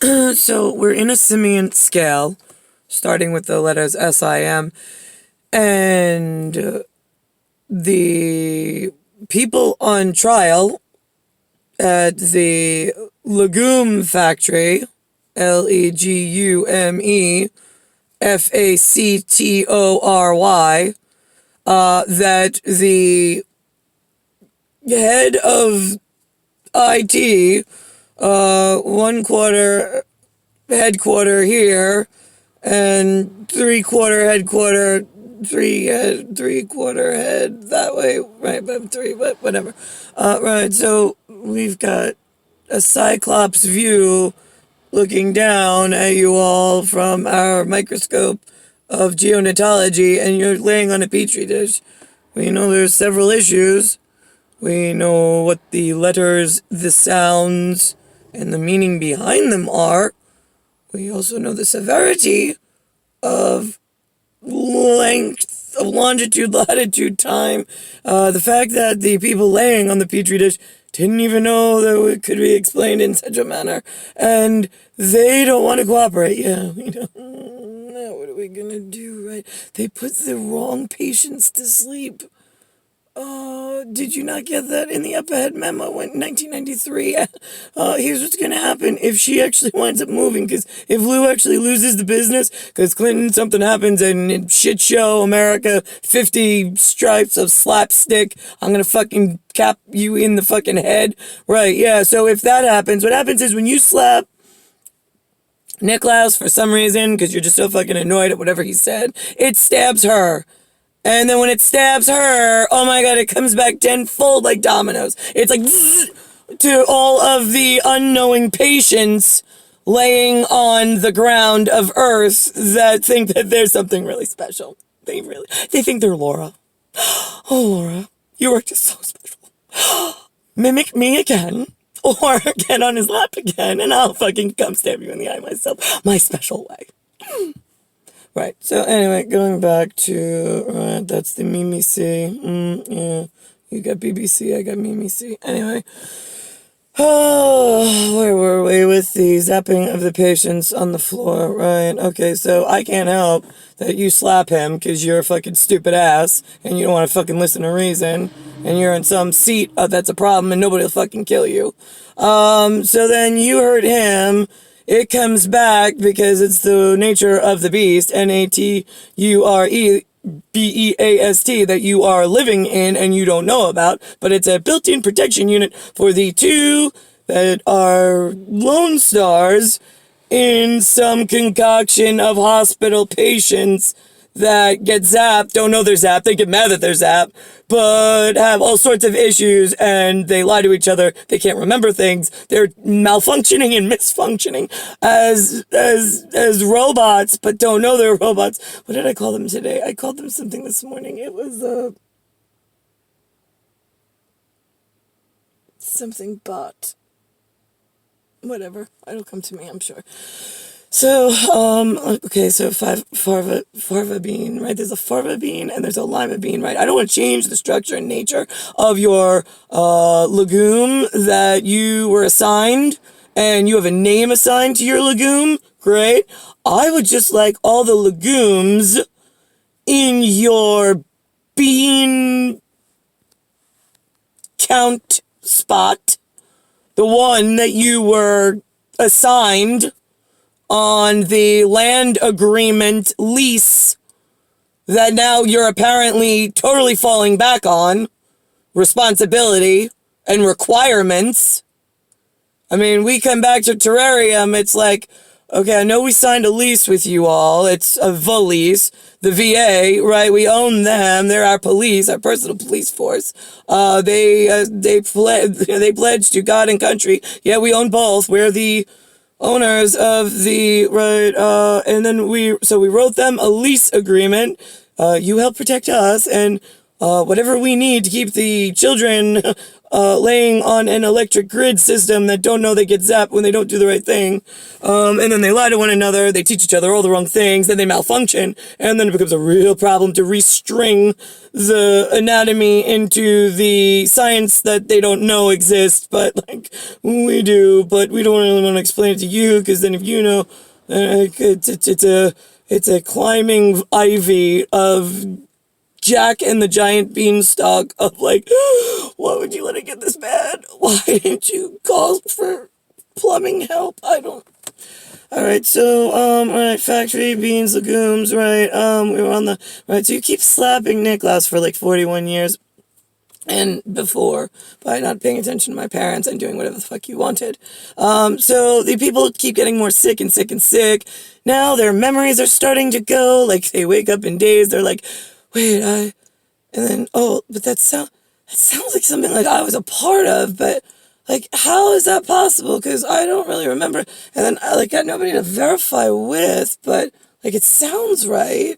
So we're in a SIMiANT scale, starting with the letters SIM, and the people on trial at the legume factory, LEGUME FACTORY, that the head of IT, 1/4 headquarter here, and 3/4 headquarter, 3/4 head that way, right? But whatever. Right. So we've got a cyclops view looking down at you all from our microscope of geonatology, and you're laying on a petri dish. We know there's several issues. We know what the letters, the sounds, and the meaning behind them are. We also know the severity of length of longitude, latitude, time. The fact that the people laying on the petri dish didn't even know that it could be explained in such a manner. And they don't want to cooperate. Yeah, we don't know. What are we going to do, right? They put the wrong patients to sleep. Did you not get that in the up ahead memo in 1993? Here's what's gonna happen if she actually winds up moving, because if Lou actually loses the business, because Clinton, something happens and shit show America, 50 stripes of slapstick, I'm gonna fucking cap you in the fucking head. Right, yeah, so if that happens, what happens is when you slap NICKLAUS for some reason, because you're just so fucking annoyed at whatever he said, it stabs her. And then when it stabs her, oh my god, it comes back tenfold like dominoes. It's like zzz, to all of the unknowing patients laying on the ground of Earth that think that there's something really special. They think they're Laura. Oh, Laura, you are just so special. Mimic me again, or get on his lap again, and I'll fucking come stab you in the eye myself, my special way. Right, so anyway, going back to, that's the Mimi C. Yeah, you got BBC, I got Mimi C. Anyway, where were we with the zapping of the patients on the floor, right? Okay, so I can't help that you slap him because you're a fucking stupid ass and you don't want to fucking listen to reason and you're in some seat that's a problem and nobody will fucking kill you. So then you hurt him. It comes back because it's the nature of the beast, NATUREBEAST, that you are living in and you don't know about, but it's a built-in protection unit for the two that are Lone Stars in some concoction of hospital patients that get zapped, don't know they're zapped, they get mad that they're zapped, but have all sorts of issues and they lie to each other, they can't remember things, they're malfunctioning and misfunctioning as robots, but don't know they're robots. What did I call them today? I called them something this morning. It was, something bot. Whatever. It'll come to me, I'm sure. So, okay, so farva bean, right? There's a farva bean and there's a lima bean, right? I don't want to change the structure and nature of your legume that you were assigned, and you have a name assigned to your legume. Great. I would just like all the legumes in your bean count spot, the one that you were assigned on the land agreement lease that now you're apparently totally falling back on, responsibility and requirements. I mean, we come back to terrarium, it's like, okay, I know we signed a lease with you all, it's a lease, the VA, right, we own them, they're our police, our personal police force, they pledged to God and country, yeah, we own both, we're the owners of the, right, and then we wrote them a lease agreement, you help protect us, and whatever we need to keep the children laying on an electric grid system that don't know they get zapped when they don't do the right thing. And then they lie to one another, they teach each other all the wrong things, then they malfunction, and then it becomes a real problem to restring the anatomy into the science that they don't know exists, but like we do, but we don't really want to explain it to you, because then if you know, it's a climbing ivy of Jack and the Giant Beanstalk of like, why would you let it get this bad? Why didn't you call for plumbing help? I don't. All right, so, right, factory, beans, legumes, right, we were on the, right, so you keep slapping NICKLAUS for like 41 years and before by not paying attention to my parents and doing whatever the fuck you wanted. So the people keep getting more sick and sick and sick. Now their memories are starting to go, like they wake up in days, they're like, wait, and then, oh, but that sounds like something like I was a part of, but like, how is that possible? Because I don't really remember. And then I like got nobody to verify with, but like it sounds right.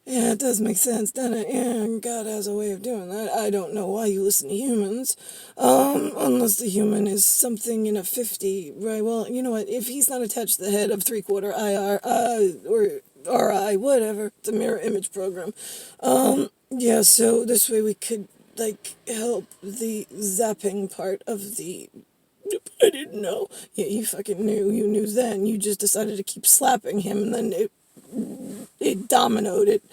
Yeah, it does make sense, doesn't it? Yeah, God has a way of doing that. I don't know why you listen to humans, unless the human is something in a 50, right? Well, you know what? If he's not attached to the head of 3/4 IR, or RI, whatever, it's a mirror image program. Yeah, so this way we could like help the zapping part of the. I didn't know. Yeah, you fucking knew. You knew then. You just decided to keep slapping him, and then it dominoed it.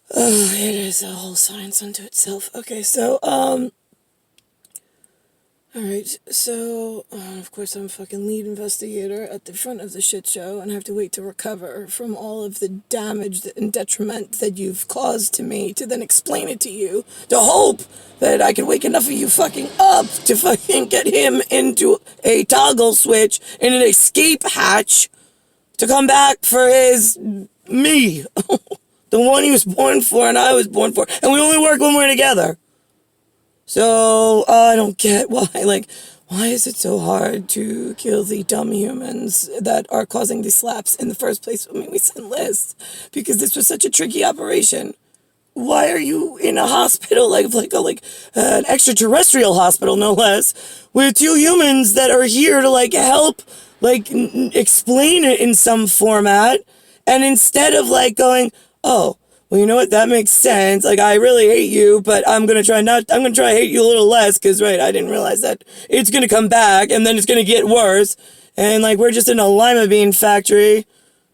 It is a whole science unto itself. Okay, so alright, so, of course I'm a fucking lead investigator at the front of the shit show, and I have to wait to recover from all of the damage and detriment that you've caused to me to then explain it to you, to hope that I can wake enough of you fucking up to fucking get him into a toggle switch in an escape hatch to come back for his me. The one he was born for and I was born for, and we only work when we're together. So, I don't get why, like, why is it so hard to kill the dumb humans that are causing these slaps in the first place? I mean, we sent lists because this was such a tricky operation. Why are you in a hospital, an extraterrestrial hospital, no less, with two humans that are here to, like, help, like, explain it in some format, and instead of, like, going, oh, well, you know what? That makes sense. Like, I really hate you, but I'm going to try to hate you a little less, because, right, I didn't realize that it's going to come back, and then it's going to get worse, and, like, we're just in a lima bean factory.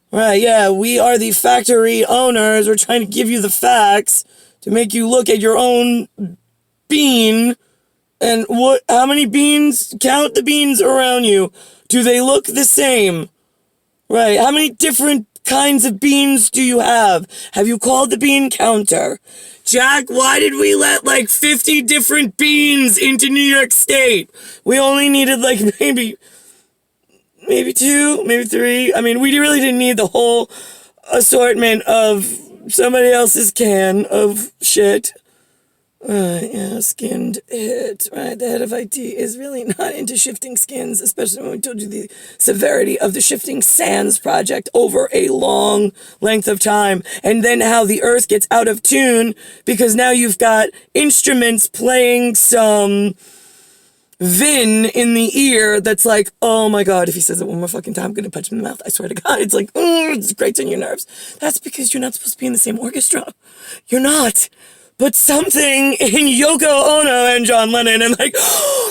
Right, yeah, we are the factory owners. We're trying to give you the facts to make you look at your own bean, and how many beans? Count the beans around you. Do they look the same? Right, how many different kinds of beans do you have? Have you called the bean counter? Jack, why did we let like 50 different beans into New York State? We only needed like maybe 2, maybe 3. I mean, we really didn't need the whole assortment of somebody else's can of shit. Yeah, skinned hit, right? The head of IT is really not into shifting skins, especially when we told you the severity of the shifting sands project over a long length of time, and then how the earth gets out of tune because now you've got instruments playing some Vin in the ear that's like, oh my god, if he says it one more fucking time, I'm gonna punch him in the mouth. I swear to God. It's like, it grates on your nerves. That's because you're not supposed to be in the same orchestra. You're not. But something in Yoko Ono and John Lennon, and like,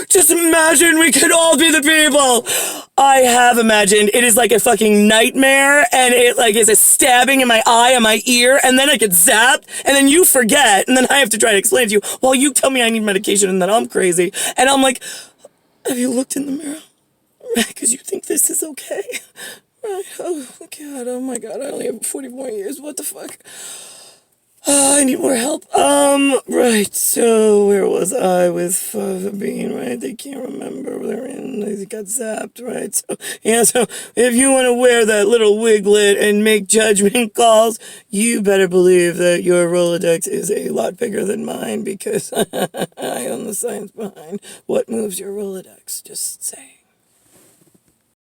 just imagine we could all be the people. I have imagined. It is like a fucking nightmare, and it like is a stabbing in my eye and my ear, and then I get zapped, and then you forget, and then I have to try to explain to you while you tell me I need medication and that I'm crazy. And I'm like, have you looked in the mirror? Right, because you think this is okay. Right, oh god, oh my god, I only have 40 more years, what the fuck? I need more help. Right, so where was I with Bean, right? They can't remember where they're in, they got zapped, right? So, yeah, so if you want to wear that little wiglet and make judgment calls, you better believe that your Rolodex is a lot bigger than mine, because I own the science behind what moves your Rolodex, just saying.